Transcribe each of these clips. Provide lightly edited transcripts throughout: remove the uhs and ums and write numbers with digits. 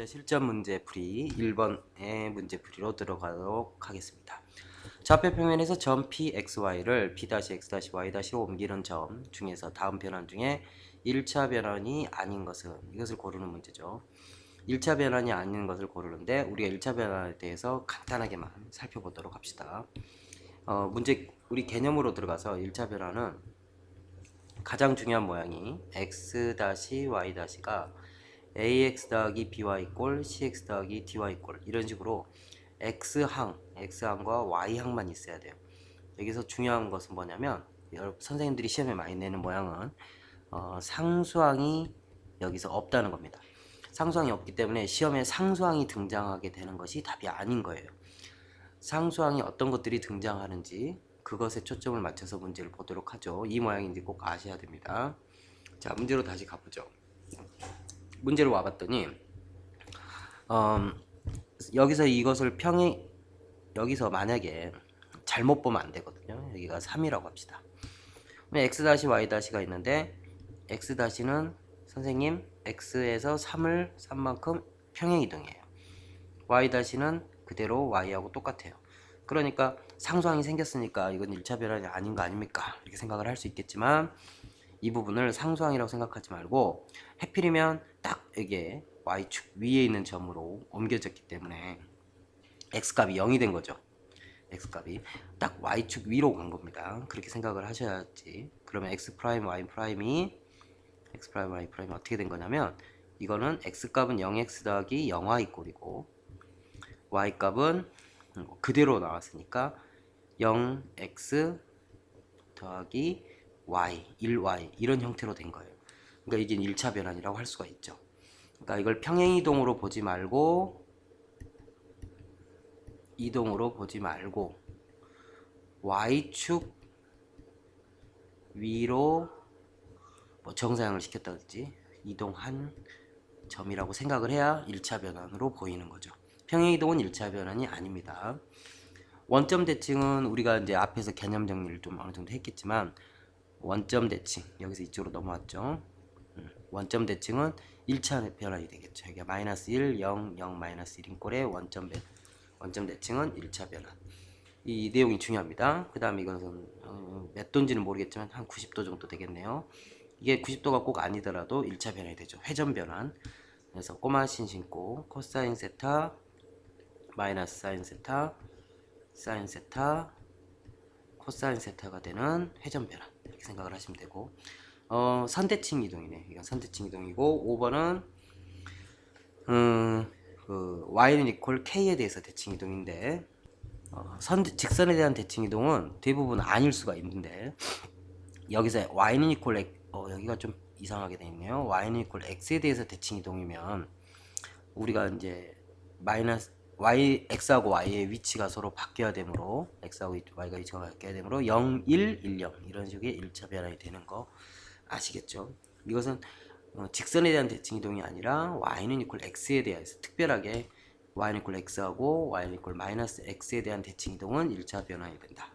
자, 실전 문제풀이 1번의 문제풀이로 들어가도록 하겠습니다. 좌표 평면에서 점 Pxy를 P-X-Y-로 옮기는 점 중에서 다음 변환 중에 1차 변환이 아닌 것은, 이것을 고르는 문제죠. 1차 변환이 아닌 것을 고르는데 우리가 1차 변환에 대해서 간단하게만 살펴보도록 합시다. 문제 우리 개념으로 들어가서 1차 변환은 가장 중요한 모양이 x-y-가 ax 더하기 by 꼴 cx 더하기 dy 꼴 이런 식으로 x항과 y항만 있어야 돼요. 여기서 중요한 것은 뭐냐면, 여러분 선생님들이 시험에 많이 내는 모양은 상수항이 여기서 없다는 겁니다. 상수항이 없기 때문에 시험에 상수항이 등장하게 되는 것이 답이 아닌 거예요. 상수항이 어떤 것들이 등장하는지 그것에 초점을 맞춰서 문제를 보도록 하죠. 이 모양인지 꼭 아셔야 됩니다. 자, 문제로 다시 가보죠. 문제로 와봤더니 여기서 이것을 여기서 만약에 잘못 보면 안 되거든요. 여기가 3이라고 합시다. x-y-가 있는데 x-는 선생님 x에서 3만큼 평행이동이에요. y-는 그대로 y하고 똑같아요. 그러니까 상수항이 생겼으니까 이건 1차 변환이 아닌 거 아닙니까? 이렇게 생각을 할 수 있겠지만, 이 부분을 상수항이라고 생각하지 말고 해필이면 딱 여기에 y축 위에 있는 점으로 옮겨졌기 때문에 x값이 0이 된 거죠. x값이 딱 y축 위로 간 겁니다. 그렇게 생각을 하셔야지. 그러면 x 프라임 y 프라임이 어떻게 된 거냐면, 이거는 x값은 0x 더하기 0y 꼴이고 y값은 그대로 나왔으니까 0x 더하기 y, 1y 이런 형태로 된 거예요. 그러니까 이게 1차 변환이라고 할 수가 있죠. 그러니까 이걸 평행이동으로 보지 말고 y축 위로 정사형을 시켰다든지 이동한 점이라고 생각을 해야 1차 변환으로 보이는 거죠. 평행이동은 1차 변환이 아닙니다. 원점 대칭은 우리가 이제 앞에서 개념 정리를 좀 어느 정도 했겠지만, 원점 대칭 여기서 이쪽으로 넘어왔죠. 원점 대칭은 1차 변환이 되겠죠. 여기가 -1, 0, 0, -1인 꼴의 원점 대칭은 1차 변환. 이 내용이 중요합니다. 그 다음에 이것은 몇 도인지는 모르겠지만 한 90도 정도 되겠네요. 이게 90도가 꼭 아니더라도 1차 변환이 되죠. 회전 변환. 그래서 꼬마 신신고 코사인 세타 마이너스 사인 세타 사인 세타 코사인 세타가 되는 회전 변환, 이렇게 생각을 하시면 되고, 선대칭 이동이네. 이건 선대칭 이동이고, 5번은 y는 이퀄 k에 대해서 대칭 이동인데, 직선에 대한 대칭 이동은 대부분 아닐 수가 있는데, 여기서 y는 이퀄 여기가 좀 이상하게 되어 있네요. y는 이퀄 x에 대해서 대칭 이동이면 우리가 이제 x하고 y의 위치가 서로 바뀌어야 되므로, x하고 y가 위치가 바뀌어야 되므로 0, 1, 1, 0 이런 식의 1차 변환이 되는 거 아시겠죠? 이것은 직선에 대한 대칭 이동이 아니라 y는 이퀄 x에 대해서 특별하게 y는 이퀄 x하고 y는 이퀄 마이너스 x에 대한 대칭 이동은 1차 변환이 된다.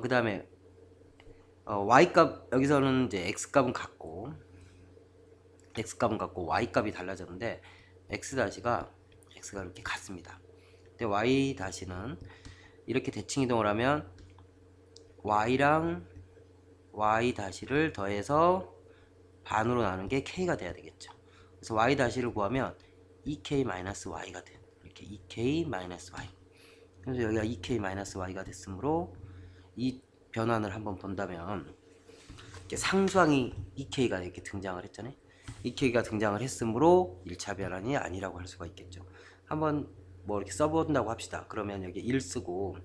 그 다음에 y값, 여기서는 이제 x값은 같고 y값이 달라졌는데 x가 이렇게 같습니다. 근데 y-는 이렇게 대칭 이동을 하면 y랑 y-를 더해서 반으로 나눈 게 k가 돼야 되겠죠. 그래서 y-를 구하면 2k-y가 돼요. 이렇게 2k-y. 그래서 여기가 2k-y가 됐으므로 이 변환을 한번 본다면, 이렇게 상수항이 2k가 이렇게 등장을 했잖아요. 2k가 등장을 했으므로 1차 변환이 아니라고 할 수가 있겠죠. 한번 뭐 이렇게 써본다고 합시다. 그러면 여기 1 쓰고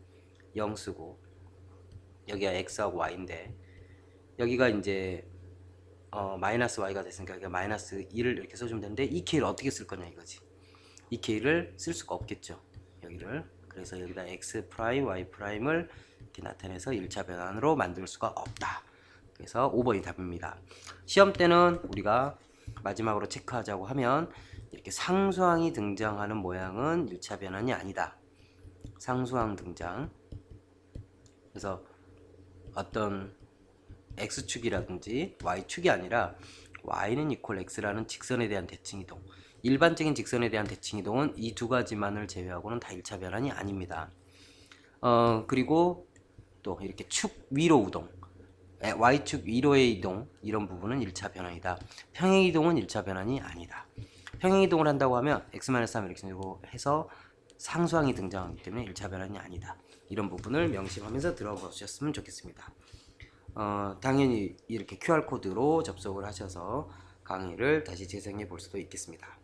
0 쓰고 여기가 x하고 y인데, 여기가 이제 마이너스 y가 됐으니까 여기가 마이너스 1을 이렇게 써주면 되는데, 2k를 어떻게 쓸 거냐 이거지. 2k를 쓸 수가 없겠죠, 여기를. 그래서 여기다 x 프라임 y 프라임을 이렇게 나타내서 1차 변환으로 만들 수가 없다. 그래서 5번이 답입니다. 시험 때는 우리가 마지막으로 체크하자고 하면, 이렇게 상수항이 등장하는 모양은 1차 변환이 아니다. 상수항 등장. 그래서 어떤 x축이라든지 y축이 아니라 y는 이퀄 x라는 직선에 대한 대칭 이동, 일반적인 직선에 대한 대칭 이동은 이 두 가지만을 제외하고는 다 1차 변환이 아닙니다. 그리고 또 이렇게 축 위로 우동, Y축 위로의 이동, 이런 부분은 1차 변환이다. 평행 이동은 1차 변환이 아니다. 평행 이동을 한다고 하면 x-3을 x로 해서 상수항이 등장하기 때문에 1차 변환이 아니다. 이런 부분을 명심하면서 들어보셨으면 좋겠습니다. 당연히 이렇게 QR코드로 접속을 하셔서 강의를 다시 재생해 볼 수도 있겠습니다.